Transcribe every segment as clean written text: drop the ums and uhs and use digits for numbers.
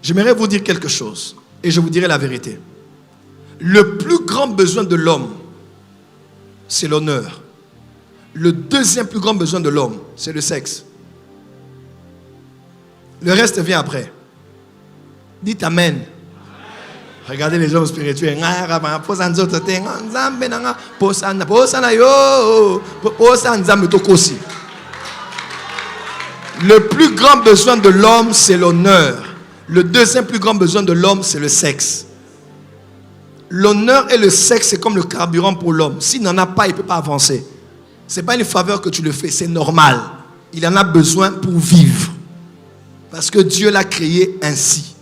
J'aimerais vous dire quelque chose et je vous dirai la vérité. Le plus grand besoin de l'homme, c'est l'honneur. Le deuxième plus grand besoin de l'homme, c'est le sexe. Le reste vient après. Dites Amen. Regardez les hommes spirituels. Le plus grand besoin de l'homme, c'est l'honneur. Le deuxième plus grand besoin de l'homme, c'est le sexe. L'honneur et le sexe, c'est comme le carburant pour l'homme. S'il n'en a pas, il ne peut pas avancer. Ce n'est pas une faveur que tu le fais, c'est normal. Il en a besoin pour vivre. Parce que Dieu l'a créé ainsi.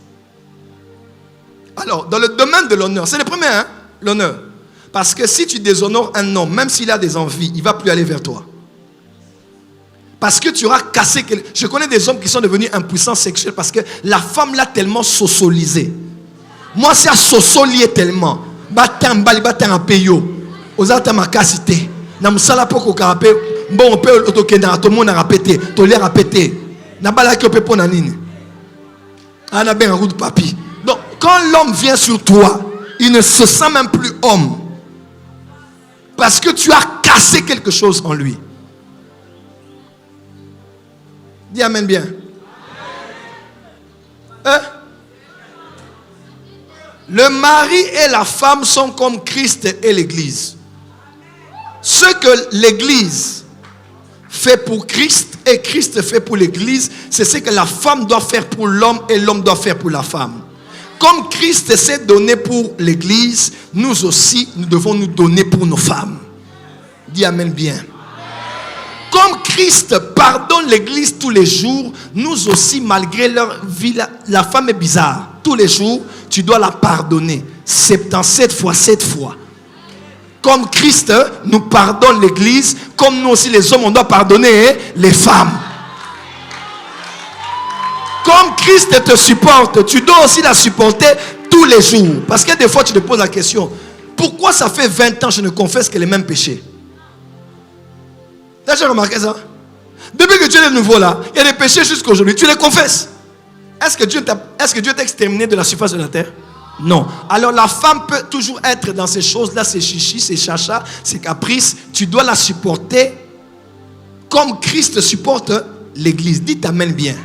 Alors, dans le domaine de l'honneur, c'est le premier, hein, l'honneur. Parce que si tu déshonores un homme, même s'il a des envies, il ne va plus aller vers toi. Parce que tu auras cassé... Je connais des hommes qui sont devenus impuissants sexuels parce que la femme l'a tellement sosolisé. Moi, c'est à sosolier tellement. Batin bali batin apeyo. Ozata makasite. Na musala poko karape. Bon, on peut autokena. Tout le monde a répété. Tout le monde a répété. Na bala ki ope pona nini. Ana ben route papi. Donc, quand l'homme vient sur toi, il ne se sent même plus homme. Parce que tu as cassé quelque chose en lui. Dis amen bien. Hein? Le mari et la femme sont comme Christ et l'Église. Ce que l'Église fait pour Christ et Christ fait pour l'Église, c'est ce que la femme doit faire pour l'homme et l'homme doit faire pour la femme. Comme Christ s'est donné pour l'Église, nous aussi, nous devons nous donner pour nos femmes. Dis amen bien. Comme Christ pardonne l'Église tous les jours, nous aussi, malgré leur vie, la femme est bizarre. Tous les jours, tu dois la pardonner. 77 fois, 7 fois. Comme Christ nous pardonne l'Église, comme nous aussi les hommes, on doit pardonner les femmes. Comme Christ te supporte, tu dois aussi la supporter tous les jours. Parce que des fois, tu te poses la question, pourquoi ça fait 20 ans que je ne confesse que les mêmes péchés? T'as déjà remarqué ça? Depuis que tu es nouveau là, il y a des péchés jusqu'à aujourd'hui, tu les confesses. Est-ce que Dieu t'a exterminé de la surface de la terre? Non. Alors la femme peut toujours être dans ces choses-là, ces chichis, ces chachas, ces caprices. Tu dois la supporter comme Christ supporte l'Église. Dites amen bien.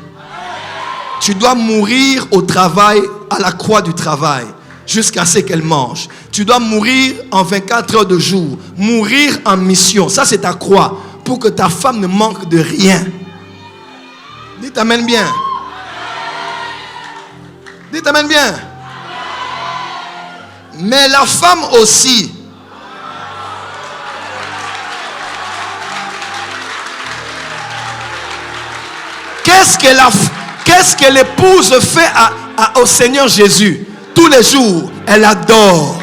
Tu dois mourir au travail, à la croix du travail, jusqu'à ce qu'elle mange. Tu dois mourir en 24 heures de jour. Mourir en mission. Ça, c'est ta croix. Pour que ta femme ne manque de rien. Dites amen bien. Dites amen bien. Mais la femme aussi. Qu'est-ce que l'épouse fait au Seigneur Jésus? Tous les jours, elle adore,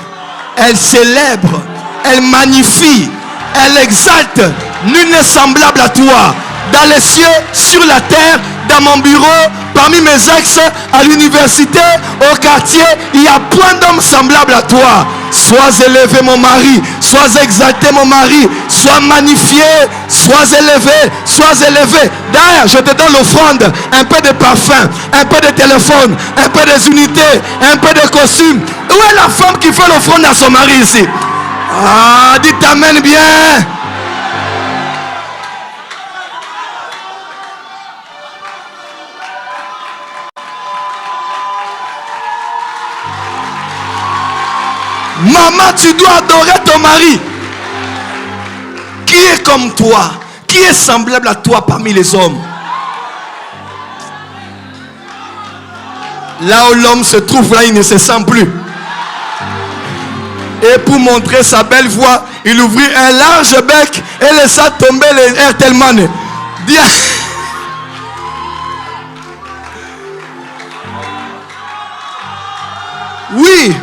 elle célèbre, elle magnifie, elle exalte. Nul n'est semblable à toi. Dans les cieux, sur la terre, dans mon bureau, parmi mes ex, à l'université, au quartier, il n'y a point d'homme semblable à toi. Sois élevé mon mari, sois exalté mon mari, sois magnifié, sois élevé, sois élevé. D'ailleurs, je te donne l'offrande, un peu de parfum, un peu de téléphone, un peu des unités, un peu de costume. Où est la femme qui fait l'offrande à son mari ici? Ah, dites amen bien. Maman, tu dois adorer ton mari. Qui est comme toi? Qui est semblable à toi parmi les hommes? Là où l'homme se trouve, là il ne se sent plus. Et pour montrer sa belle voix, il ouvrit un large bec et laissa tomber les Airtelman. Oui.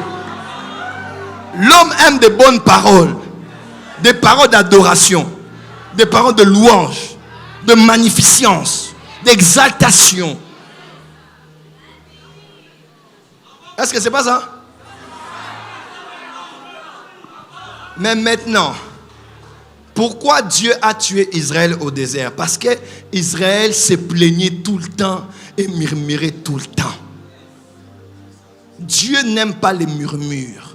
L'homme aime de bonnes paroles, des paroles d'adoration, des paroles de louange, de magnificence, d'exaltation. Est-ce que c'est pas ça? Mais maintenant, pourquoi Dieu a tué Israël au désert? Parce que Israël se plaignait tout le temps et murmurait tout le temps. Dieu n'aime pas les murmures.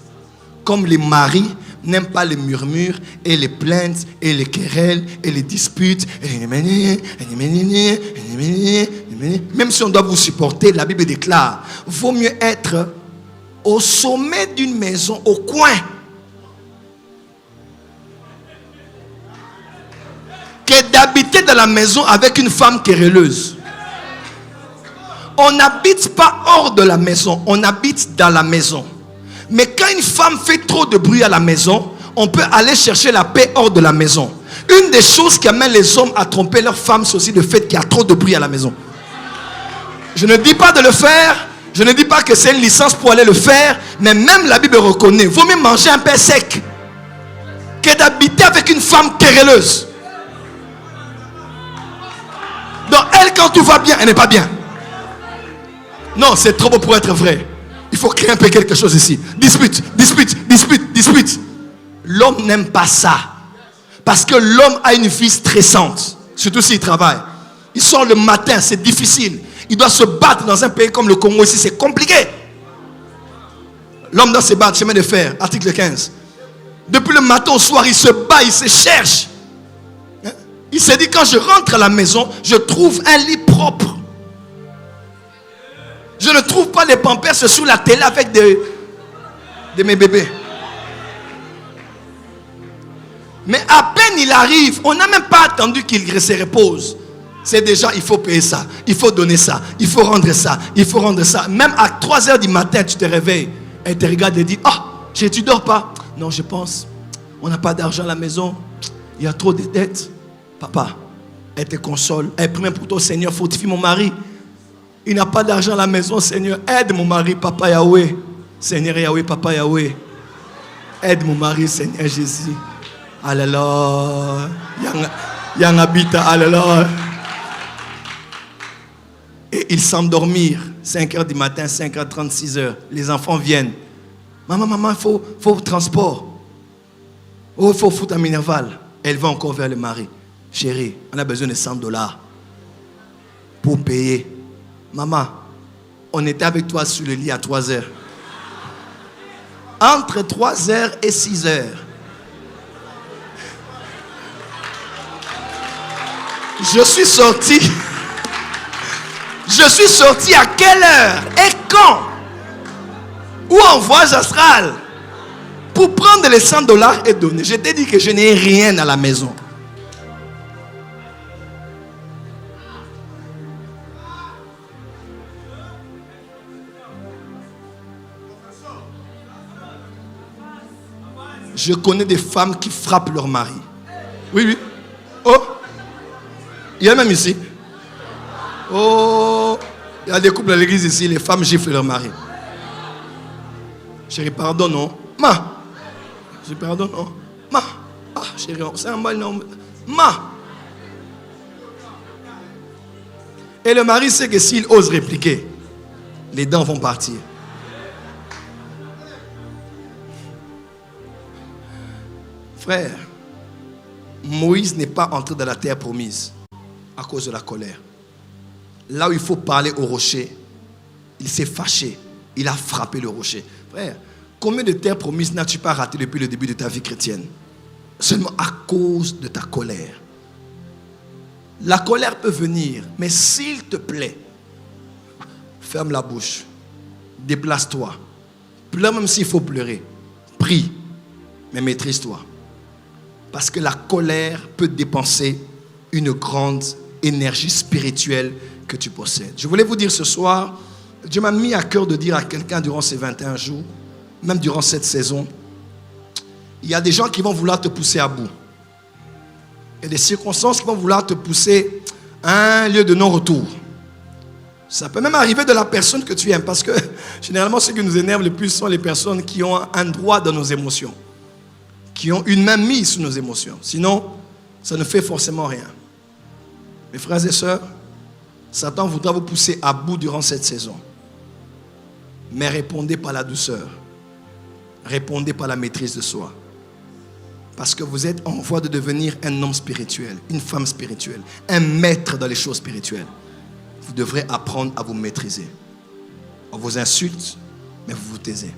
Comme les maris n'aiment pas les murmures et les plaintes et les querelles et les disputes. Même si on doit vous supporter, la Bible déclare, vaut mieux être au sommet d'une maison, au coin, que d'habiter dans la maison avec une femme querelleuse. On n'habite pas hors de la maison, on habite dans la maison. Mais quand une femme fait trop de bruit à la maison, on peut aller chercher la paix hors de la maison. Une des choses qui amène les hommes à tromper leurs femmes, c'est aussi le fait qu'il y a trop de bruit à la maison. Je ne dis pas de le faire, je ne dis pas que c'est une licence pour aller le faire, mais même la Bible reconnaît, vaut mieux manger un pain sec que d'habiter avec une femme querelleuse. Donc elle, quand tout va bien, elle n'est pas bien. Non, c'est trop beau pour être vrai. Il faut créer un peu quelque chose ici. Dispute. L'homme n'aime pas ça. Parce que l'homme a une vie stressante. Surtout s'il travaille. Il sort le matin, c'est difficile. Il doit se battre dans un pays comme le Congo ici, c'est compliqué. L'homme doit se battre, chemin de fer, article 15. Depuis le matin au soir, il se bat, il se cherche. Il s'est dit, quand je rentre à la maison, je trouve un lit propre. Je ne trouve pas les pampers sur la télé avec de mes bébés. Mais à peine il arrive, on n'a même pas attendu qu'il se repose. C'est déjà, il faut payer ça, il faut donner ça, il faut rendre ça, il faut rendre ça. Même à 3 heures du matin, tu te réveilles et te regardes et dis, tu dors pas? Non, je pense, on n'a pas d'argent à la maison, il y a trop de dettes. Papa, elle te console, elle prie pour toi, Seigneur, fortifie mon mari. Il n'a pas d'argent à la maison, Seigneur. Aide mon mari, Papa Yahweh. Seigneur Yahweh, Papa Yahweh. Aide mon mari, Seigneur Jésus. Alléluia. Yang habita, alléluia. Et il s'endormir. 5h du matin, 5h30, 6h. Les enfants viennent. Maman, il faut transport. Oh, il faut foutre à Minerval. Elle va encore vers le mari. Chérie, on a besoin de $100 pour payer. Maman, on était avec toi sur le lit à 3h. Entre 3h et 6h. Je suis sorti. Je suis sorti à quelle heure et quand? Ou en voyage astral pour prendre les $100 et donner. Je t'ai dit que je n'ai rien à la maison. Je connais des femmes qui frappent leur mari. Oui. Oh, il y a même ici. Oh, il y a des couples à l'église ici, les femmes giflent leur mari. Chérie, pardonne, non? Je pardonne, non? Chérie, c'est un mal, non? Et le mari sait que s'il ose répliquer, les dents vont partir. Frère, Moïse n'est pas entré dans la terre promise à cause de la colère. Là où il faut parler au rocher, il s'est fâché. Il a frappé le rocher. Frère, combien de terres promises n'as-tu pas raté depuis le début de ta vie chrétienne? Seulement à cause de ta colère. La colère peut venir, mais s'il te plaît, ferme la bouche. Déplace-toi. Pleure même s'il faut pleurer. Prie, mais maîtrise-toi. Parce que la colère peut dépenser une grande énergie spirituelle que tu possèdes. Je voulais vous dire ce soir, Dieu m'a mis à cœur de dire à quelqu'un durant ces 21 jours, même durant cette saison, il y a des gens qui vont vouloir te pousser à bout. Il y a des circonstances qui vont vouloir te pousser à un lieu de non-retour. Ça peut même arriver de la personne que tu aimes, parce que généralement, ce qui nous énerve le plus sont les personnes qui ont un droit dans nos émotions, qui ont une main mise sur nos émotions. Sinon, ça ne fait forcément rien. Mes frères et sœurs, Satan voudra vous pousser à bout durant cette saison. Mais répondez par la douceur. Répondez par la maîtrise de soi. Parce que vous êtes en voie de devenir un homme spirituel, une femme spirituelle, un maître dans les choses spirituelles. Vous devrez apprendre à vous maîtriser. On vous insulte, mais vous vous taisez.